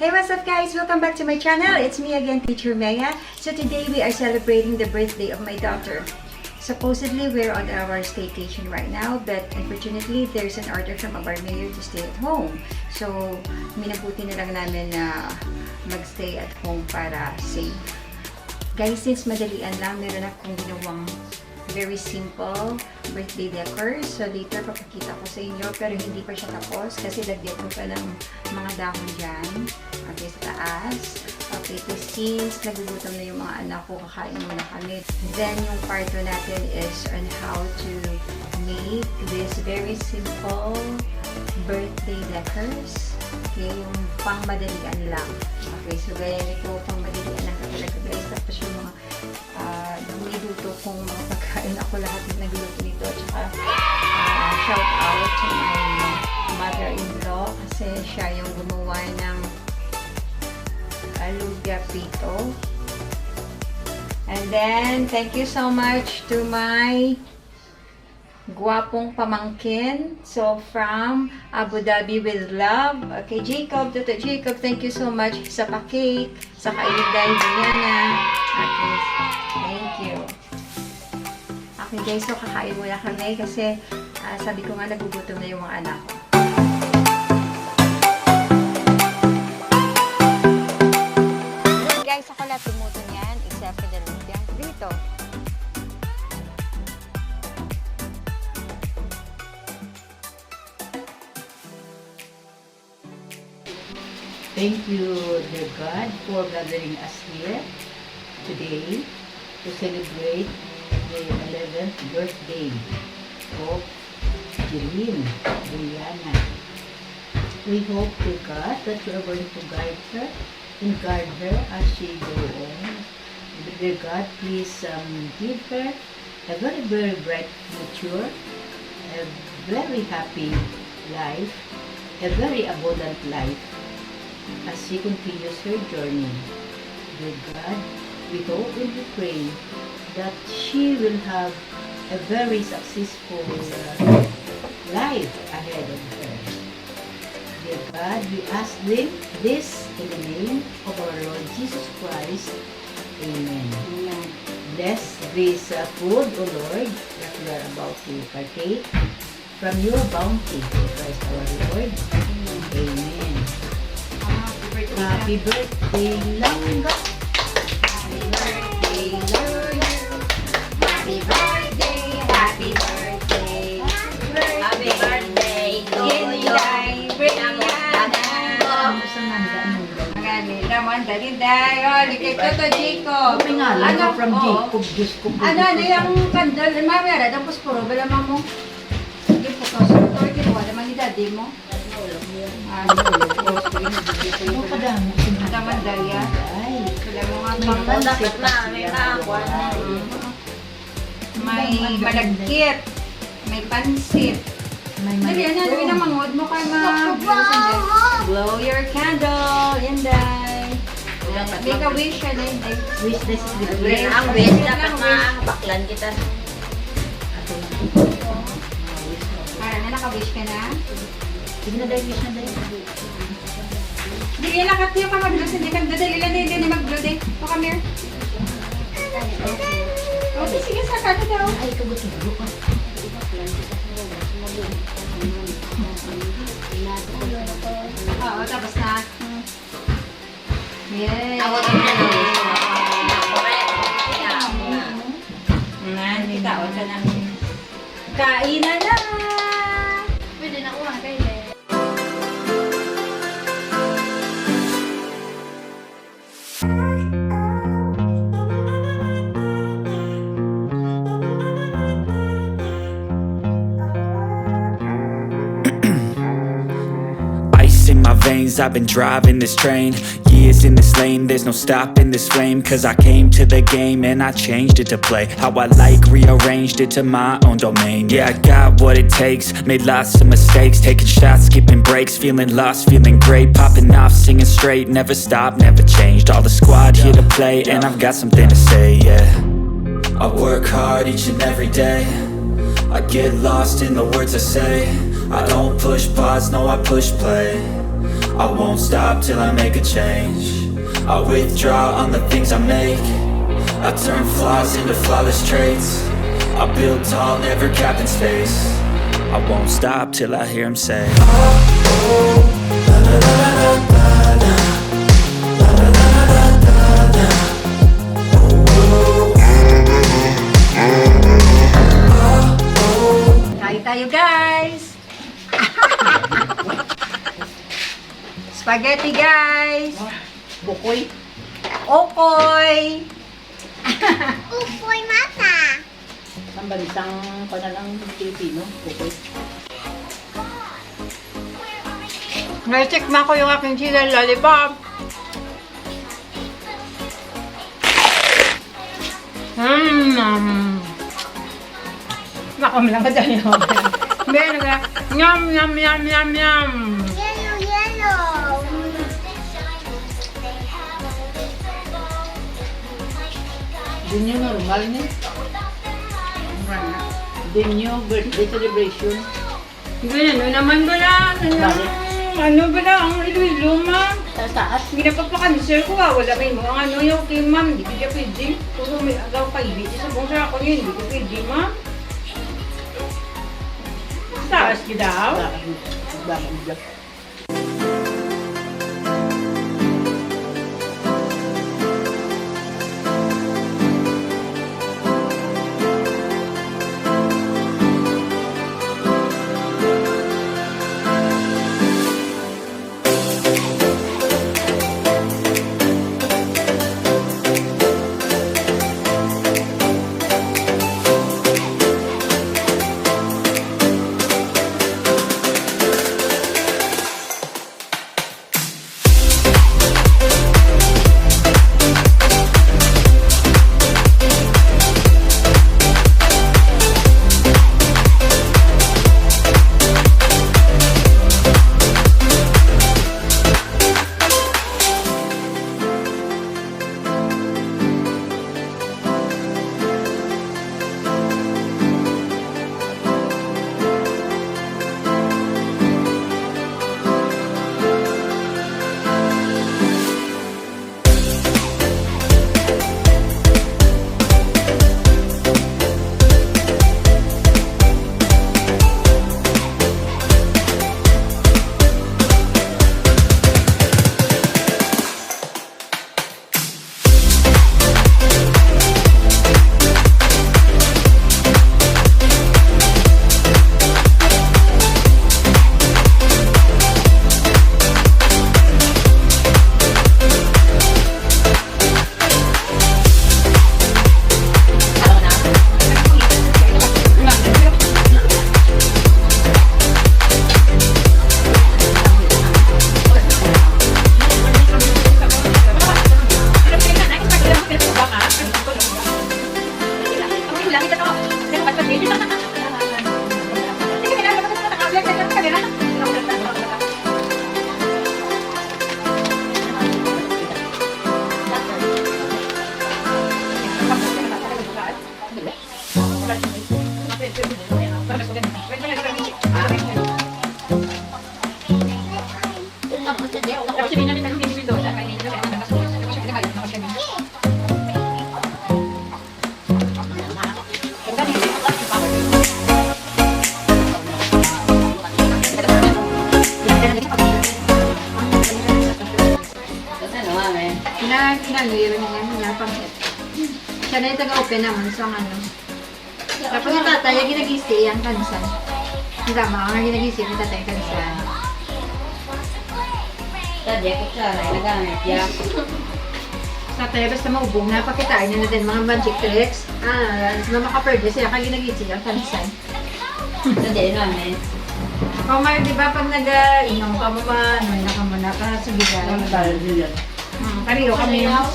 Hey, what's up guys? Welcome back to my channel. It's me again, Teacher Mhea. So today we are celebrating the birthday of my daughter. Supposedly we're on our staycation right now, but unfortunately there's an order from our mayor to stay at home. So minabuti na lang namin na magstay at home para safe. Guys, since madalian lang, meron akong ginawang very simple birthday decor. So later papakita ko sa inyo, pero hindi pa siya tapos kasi lagyan ko pa ng mga dahon dyan. Okay, sa taas. Okay, so since nagugutom na yung mga anak ko, kakain muna kami. Then yung part 2 natin is on how to make this very simple birthday decors. Okay, yung pang madalian lang. Okay, so gaya nito, pang madalian lang talaga guys. Tapos yung mga niluto kong mga pagkain, ako lahat yung nagluto nito. At saka shout out to my mother-in-law kasi siya yung gumawa ng lumpia prito. And then, thank you so much to my guwapong pamangkin. So, from Abu Dhabi with love. Okay, Jacob, Dr. Jacob, thank you so much sa pa-cake, sa kailigday, Briana. Okay, thank you. Okay guys, so kakain muna kami kasi sabi ko nga nagugutom na yung mga anak ko. Guys, ako lahat tumuto niyan except for the lumpia prito. Thank you, dear God, for gathering us here today to celebrate the 11th birthday of Briana. We hope to God that you are going to guide her and guard her as she goes on. Dear God, please give her a very, very bright future, a very happy life, a very abundant life as she continues her journey. Dear God, we hope and we pray that she will have a very successful life ahead of her. Dear God, we ask this in the name of our Lord Jesus Christ. Amen. Amen. Bless this food, O Lord, that we are about to partake from your bounty, Christ our Lord. Amen. Happy birthday, Langga. Happy birthday, Lord. Happy birthday, happy birthday. Happy birthday to you. Briana. Magani, naman, dalinday. Oh, likit ko to, Jacob. Ano from Jacob, Diyos ko. Ano yung kandol? Mamera, tapos puro, bala mo. Hindi po ka, so ito, kinuha naman ni daddy mo. Ano pa dami? Naman daya. Sila mo nga May dapat na, may nakakuha na. May malagkit. May pansit. Dali, ano yung namangod mo kay blow your candle. Yan, day. Make a wish, yan, day. Wish this is the Wish ang wish, dapat makakabaklan kita. Para na, naka-wish ka na? Sige na dahil, wish na dahil. Hindi ka nakatiyo ka mag-blow. Hindi ka dadali lang din, hindi mag-blow din. O, come here. Okay, sige, saka ka daw. Ay, kabot-kabot ka. Oo, tapos na. Yay! Ako na wish. Kita o ka ng kainan na! Pwede na ulang kayo. In my veins, I've been driving this train. Years in this lane, there's no stopping this flame. Cause I came to the game and I changed it to play how I like, rearranged it to my own domain. Yeah, I got what it takes, made lots of mistakes, taking shots, skipping breaks, feeling lost, feeling great, popping off, singing straight, never stopped, never changed. All the squad here to play and I've got something to say, yeah. I work hard each and every day, I get lost in the words I say. I don't push pause, no I push play. I won't stop till I make a change. I withdraw on the things I make. I turn flaws into flawless traits. I build tall, never capped in space. I won't stop till I hear him say, Kain tayo, guys! Spaghetti, guys! Bukoy. Okoy! Upoy mata. Ang balitang panalang Pilipino. Bukoy. Check mo ko yung aking chicken lollipop. Nakam lang ka dyan yun. Meron ka. Yum, yum, yum, yum, yum. Yellow, yellow. Di nyo normal niya. Di nyo birthday celebration. Ganyan, naman ba na? Bakit? Ano ba na? Ang ilo-ilo, ma'am. Sa taas. Ginapagpakansel ko wala may mo. Ang ano yung kay ma'am, hindi ko siya pwede. Kung may agaw kaibig, sa bongsa ako yun, hindi ko pwede, ma'am. Taas ka daw? Bakit dyan? Siya na yung taga-open naman sa ano. Tapos yung tatay, yung ginagisi, ang kansan. Ang tama, ang ginagisi, yung tatay, kansan. Tadi ako siya, nagamit ya. Tatay, basta maubong na, pakitain niya na din mga magic tricks. Na makaperde siya, kaya ginagisi, ang kansan. Tadi namin. Kung may, di ba, pag nag-inom ka mo ba, ano, ka muna ka sa bigay. Ano tayo dyan? Kariyo kami yung